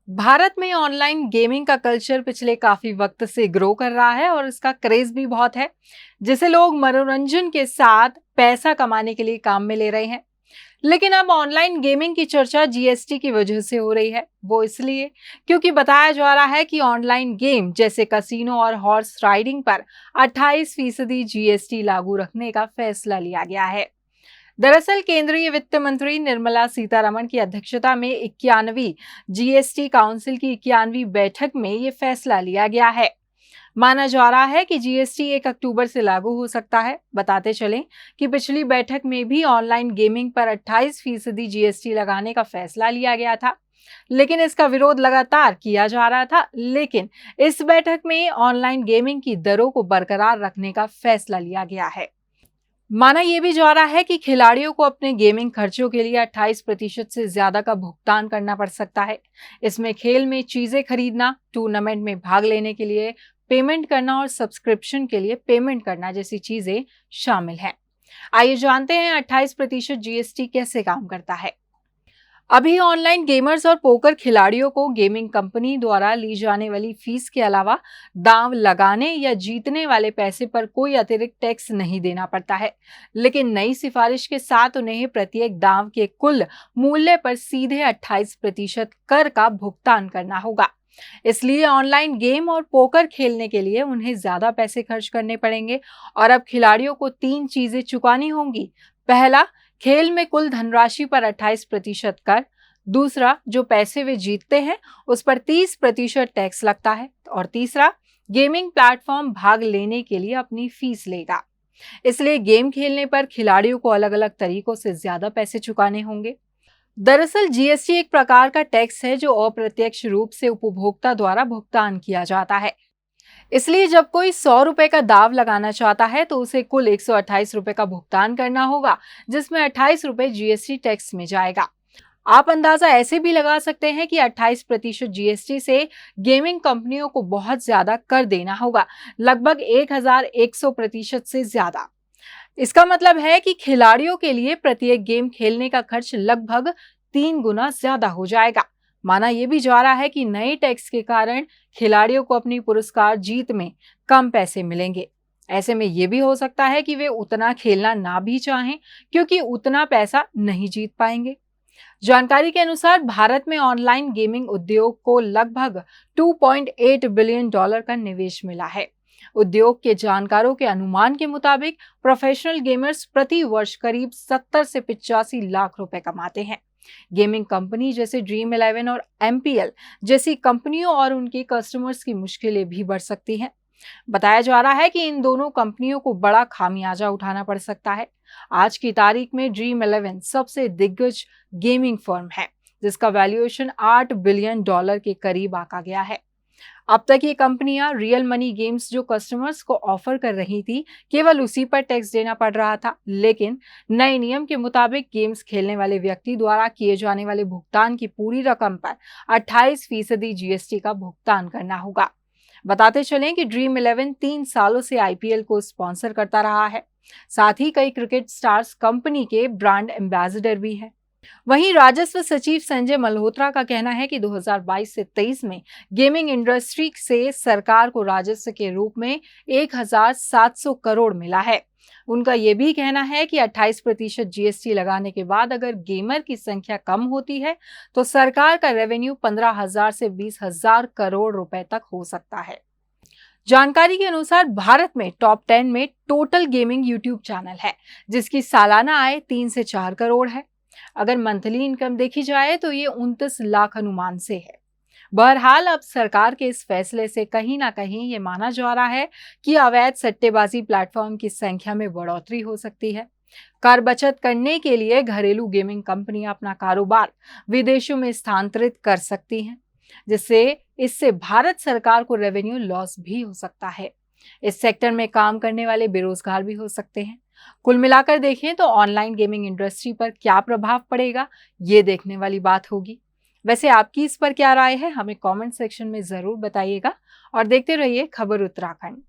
भारत में online gaming का culture पिछले काफी वक्त से ग्रो कर रहा है और इसका क्रेज भी बहुत है, जिसे लोग मनोरंजन के साथ पैसा कमाने के लिए काम में ले रहे हैं। लेकिन अब ऑनलाइन गेमिंग की चर्चा जीएसटी की वजह से हो रही है। वो इसलिए क्योंकि बताया जा रहा है कि ऑनलाइन गेम जैसे कसिनो और हॉर्स राइडिंग पर 28% जीएसटी लागू रखने का फैसला लिया गया है। दरअसल केंद्रीय वित्त मंत्री निर्मला सीतारमण की अध्यक्षता में 91वीं जीएसटी काउंसिल की 91वीं बैठक में ये फैसला लिया गया है। माना जा रहा है कि जीएसटी 1 अक्टूबर से लागू हो सकता है। बताते चलें कि पिछली बैठक में भी ऑनलाइन गेमिंग पर 28% जीएसटी लगाने का फैसला लिया गया था, लेकिन इसका विरोध लगातार किया जा रहा था। लेकिन इस बैठक में ऑनलाइन गेमिंग की दरों को बरकरार रखने का फैसला लिया गया है। माना यह भी जा रहा है कि खिलाड़ियों को अपने गेमिंग खर्चों के लिए 28% से ज्यादा का भुगतान करना पड़ सकता है। इसमें खेल में चीजें खरीदना, टूर्नामेंट में भाग लेने के लिए पेमेंट करना और सब्सक्रिप्शन के लिए पेमेंट करना जैसी चीजें शामिल हैं। आइए जानते हैं 28% जीएसटी कैसे काम करता है। अभी ऑनलाइन गेमर्स और पोकर खिलाड़ियों को गेमिंग कंपनी द्वारा ली जाने वाली फीस के अलावा दांव लगाने या जीतने वाले पैसे पर कोई अतिरिक्त टैक्स नहीं देना पड़ता है। लेकिन नई सिफारिश के साथ उन्हें प्रत्येक दांव के कुल मूल्य पर सीधे 28% कर का भुगतान करना होगा। इसलिए ऑनलाइन गेम और पोकर खेलने के लिए उन्हें ज्यादा पैसे खर्च करने पड़ेंगे और अब खिलाड़ियों को 3 चीजें चुकानी होंगी। पहला, खेल में कुल धनराशि पर 28% कर। दूसरा, जो पैसे वे जीतते हैं उस पर 30% टैक्स लगता है। और तीसरा, गेमिंग प्लेटफॉर्म भाग लेने के लिए अपनी फीस लेगा। इसलिए गेम खेलने पर खिलाड़ियों को अलग अलग तरीकों से ज्यादा पैसे चुकाने होंगे। दरअसल जीएसटी एक प्रकार का टैक्स है जो अप्रत्यक्ष रूप से उपभोक्ता द्वारा भुगतान किया जाता है। इसलिए जब कोई 100 रुपए का दाव लगाना चाहता है तो उसे कुल 128 रुपए का भुगतान करना होगा, जिसमें 28 रुपए जीएसटी टैक्स में जाएगा। आप अंदाजा ऐसे भी लगा सकते हैं कि 28% जीएसटी से गेमिंग कंपनियों को बहुत ज्यादा कर देना होगा, लगभग 1100% से ज्यादा। इसका मतलब है कि खिलाड़ियों के लिए प्रत्येक गेम खेलने का खर्च लगभग 3 गुना ज्यादा हो जाएगा। माना यह भी जा रहा है कि नए टैक्स के कारण खिलाड़ियों को अपनी पुरस्कार जीत में कम पैसे मिलेंगे। ऐसे में यह भी हो सकता है कि वे उतना खेलना ना भी चाहें, क्योंकि उतना पैसा नहीं जीत पाएंगे। जानकारी के अनुसार भारत में ऑनलाइन गेमिंग उद्योग को लगभग $2.8 बिलियन का निवेश मिला है। उद्योग के जानकारों के अनुमान के मुताबिक प्रोफेशनल गेमर्स प्रति वर्ष करीब 70 से 85 लाख रुपए कमाते हैं। गेमिंग कंपनी जैसे ड्रीम 11 और एमपीएल जैसी कंपनियों और उनके कस्टमर्स की मुश्किलें भी बढ़ सकती हैं। बताया जा रहा है कि इन दोनों कंपनियों को बड़ा खामियाजा उठाना पड़ सकता है। आज की तारीख में ड्रीम 11 सबसे दिग्गज गेमिंग फर्म है, जिसका वैल्यूएशन $8 बिलियन के करीब आका गया है। अब तक ये कंपनियां रियल मनी गेम्स जो कस्टमर्स को ऑफर कर रही थी, केवल उसी पर टैक्स देना पड़ रहा था। लेकिन नए नियम के मुताबिक गेम्स खेलने वाले व्यक्ति द्वारा किए जाने वाले भुगतान की पूरी रकम पर 28% जीएसटी का भुगतान करना होगा। बताते चलें कि ड्रीम 11 3 सालों से आईपीएल को स्पॉन्सर करता रहा है। साथ ही कई क्रिकेट स्टार्स कंपनी के ब्रांड एम्बेसडर भी हैं। वहीं राजस्व सचिव संजय मल्होत्रा का कहना है कि 2022 से 23 में गेमिंग इंडस्ट्री से सरकार को राजस्व के रूप में 1700 करोड़ मिला है। उनका यह भी कहना है कि 28% जीएसटी लगाने के बाद अगर गेमर की संख्या कम होती है तो सरकार का रेवेन्यू 15,000 से 20,000 करोड़ रुपए तक हो सकता है। जानकारी के अनुसार भारत में टॉप 10 में टोटल गेमिंग यूट्यूब चैनल है, जिसकी सालाना आय 3 से 4 करोड़ है। अगर मंथली इनकम देखी जाए तो ये 29 लाख अनुमान से है। बहरहाल अब सरकार के इस फैसले से कहीं ना कहीं ये माना जा रहा है कि अवैध सट्टेबाजी प्लेटफॉर्म की संख्या में बढ़ोतरी हो सकती है। कर बचत करने के लिए घरेलू गेमिंग कंपनियां अपना कारोबार विदेशों में स्थानांतरित कर सकती हैं, जिससे इससे भारत सरकार को रेवेन्यू लॉस भी हो सकता है। इस सेक्टर में काम करने वाले बेरोजगार भी हो सकते हैं। कुल मिलाकर देखें तो ऑनलाइन गेमिंग इंडस्ट्री पर क्या प्रभाव पड़ेगा, ये देखने वाली बात होगी। वैसे आपकी इस पर क्या राय है, हमें कमेंट सेक्शन में जरूर बताइएगा और देखते रहिए खबर उत्तराखंड।